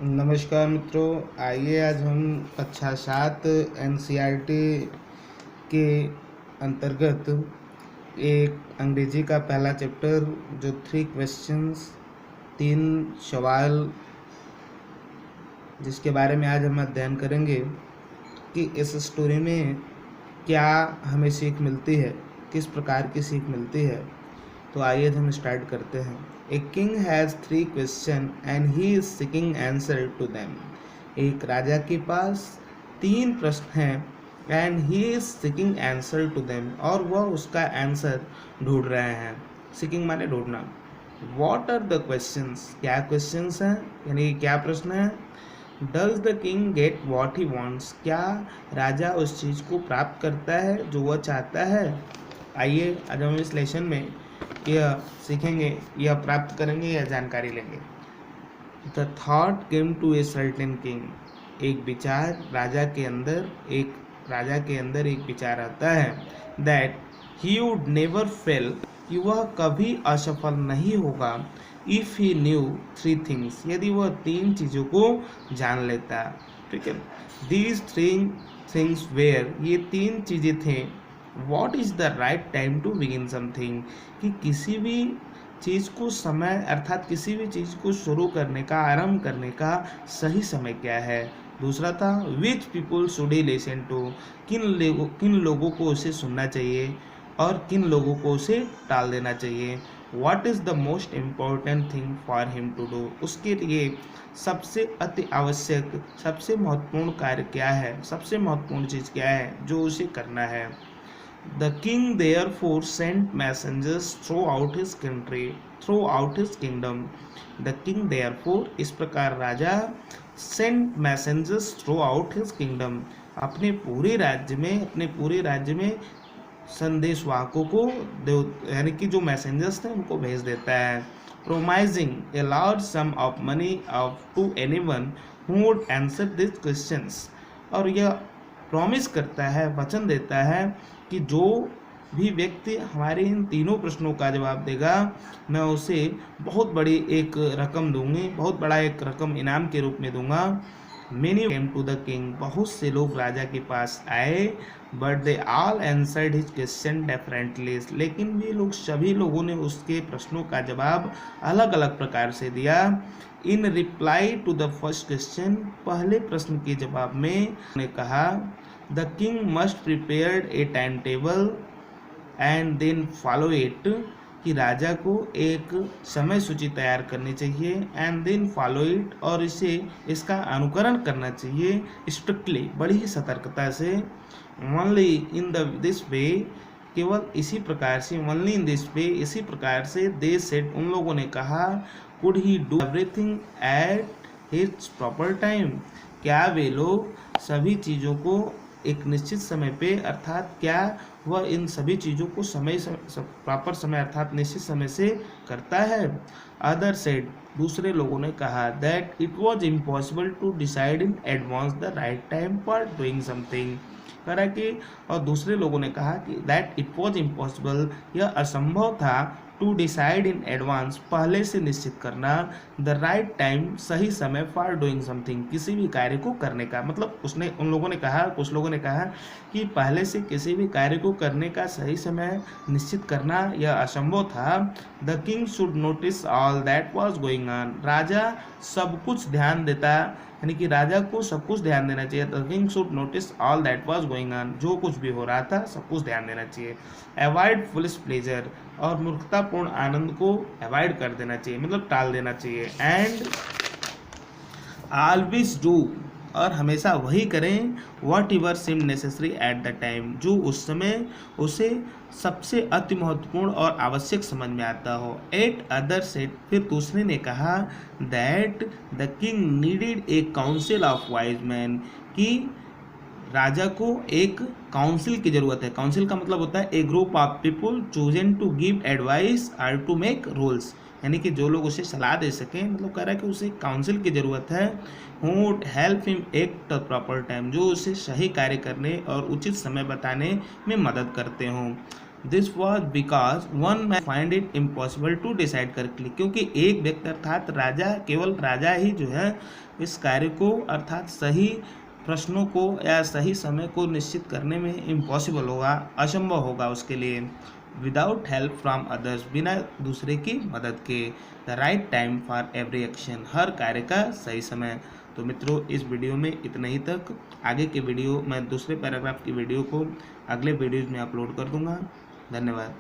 नमस्कार मित्रों, आइए आज हम कक्षा 7 एनसीईआरटी के अंतर्गत एक अंग्रेजी का पहला चैप्टर जो 3 क्वेश्चंस 3 सवाल जिसके बारे में आज हम अध्ययन करेंगे कि इस स्टोरी में क्या हमें सीख मिलती है, किस प्रकार की सीख मिलती है। तो आइए हम स्टार्ट करते हैं। A king has 3 question and he is seeking answer to them. एक राजा के पास 3 प्रश्न हैं and he is seeking answer to them, और वह उसका आंसर ढूंढ रहे हैं। सीकिंग माने ढूंढना। वॉट आर द क्वेश्चंस, क्या क्वेश्चंस हैं, यानी क्या प्रश्न है। Does the king get what he wants, क्या राजा उस चीज़ को प्राप्त करता है जो वह चाहता है। आइए आज हम इस लेसन में यह सीखेंगे, यह प्राप्त करेंगे, यह जानकारी लेंगे। The thought came to a certain king, एक विचार राजा के अंदर एक विचार आता है। That he would never fail, कि वह कभी असफल नहीं होगा। इफ ही न्यू 3 थिंग्स, यदि वह 3 चीज़ों को जान लेता। ठीक है, दीज 3 थिंग्स वेयर, ये 3 चीज़ें थे। What is the right time to begin something, कि किसी भी चीज़ को समय अर्थात किसी भी चीज़ को शुरू करने का, आरंभ करने का सही समय क्या है। दूसरा था which people should he listen to, किन लोगों को उसे सुनना चाहिए और किन लोगों को उसे टाल देना चाहिए। What is the most important thing for him to do, उसके लिए सबसे अति आवश्यक, सबसे महत्वपूर्ण कार्य क्या है, सबसे महत्वपूर्ण चीज़ क्या है जो उसे करना है। The king therefore sent messengers throughout his kingdom. The king therefore, इस प्रकार राजा sent messengers throughout his kingdom, अपने पूरे राज्य में संदेशवाहकों को यानी कि जो मैसेंजर्स थे उनको भेज देता है। Promising a large sum of money to anyone who would answer these questions, और यह प्रॉमिस करता है, वचन देता है कि जो भी व्यक्ति हमारे इन तीनों प्रश्नों का जवाब देगा, मैं उसे बहुत बड़ी एक रकम दूंगी, बहुत बड़ा एक रकम इनाम के रूप में दूंगा। Many came to the king, बहुत से लोग राजा के पास आए। But they all answered his question differently, लेकिन वे लोग सभी लोगों ने उसके प्रश्नों का जवाब अलग अलग प्रकार से दिया। In reply to the first question, पहले प्रश्न के जवाब में उन्होंने कहा The king must prepare a timetable and then follow it, कि राजा को एक समय सूची तैयार करनी चाहिए एंड देन फॉलो इट, और इसका अनुकरण करना चाहिए स्ट्रिक्टली, बड़ी ही सतर्कता से। ओनली इन दिस वे, केवल इसी प्रकार से, ओनली इन दिस वे, इसी प्रकार से। दे सेड, उन लोगों ने कहा, could he do everything at his proper time, क्या वे लोग सभी चीज़ों को एक निश्चित समय पे, अर्थात क्या वह इन सभी चीज़ों को प्रॉपर समय अर्थात निश्चित समय से करता है। अदर सेड, दूसरे लोगों ने कहा, that it was impossible to decide in advance the right time for doing something, करा कि, और दूसरे लोगों ने कहा कि दैट इट वॉज इम्पॉसिबल, यह असंभव था, टू डिसाइड इन एडवांस, पहले से निश्चित करना, द राइट टाइम, सही समय, फॉर डूइंग समथिंग, किसी भी कार्य को करने का। मतलब कुछ लोगों ने कहा कि पहले से किसी भी कार्य को करने का सही समय निश्चित करना यह असंभव था। The king should notice all that was going on, राजा सब कुछ ध्यान देता, यानी कि राजा को सब कुछ ध्यान देना चाहिए। The king should notice all that was going on, जो कुछ भी हो रहा था सब कुछ ध्यान देना चाहिए। अवॉइड फुलिश प्लेजर, और मूर्खतापूर्ण आनंद को अवॉइड कर देना चाहिए, मतलब टाल देना चाहिए। एंड ऑलवेज डू, और हमेशा वही करें, whatever seem necessary at the time, जो उस समय उसे सबसे अति महत्वपूर्ण और आवश्यक समझ में आता हो। एट अदर सेट, फिर दूसरे ने कहा, that the king needed A council of wise man, कि राजा को एक काउंसिल की जरूरत है। काउंसिल का मतलब होता है a group of people chosen to give advice और टू मेक रूल्स, यानी कि जो लोग उसे सलाह दे सकें, मतलब कह रहा है कि उसे काउंसिल की ज़रूरत है। Who would help him act the proper time, जो उसे सही कार्य करने और उचित समय बताने में मदद करते हों। This was because one man find it impossible to decide correctly, क्योंकि एक व्यक्ति अर्थात राजा, केवल राजा ही जो है इस कार्य को अर्थात सही प्रश्नों को या सही समय को निश्चित करने में इम्पॉसिबल होगा, असंभव होगा उसके लिए। विदाउट हेल्प फ्रॉम अदर्स, बिना दूसरे की मदद के। The right time for every action, हर कार्य का सही समय। तो मित्रों इस वीडियो में इतना ही तक। आगे के वीडियो मैं दूसरे पैराग्राफ की वीडियो को अगले वीडियोज़ में अपलोड कर दूंगा। धन्यवाद।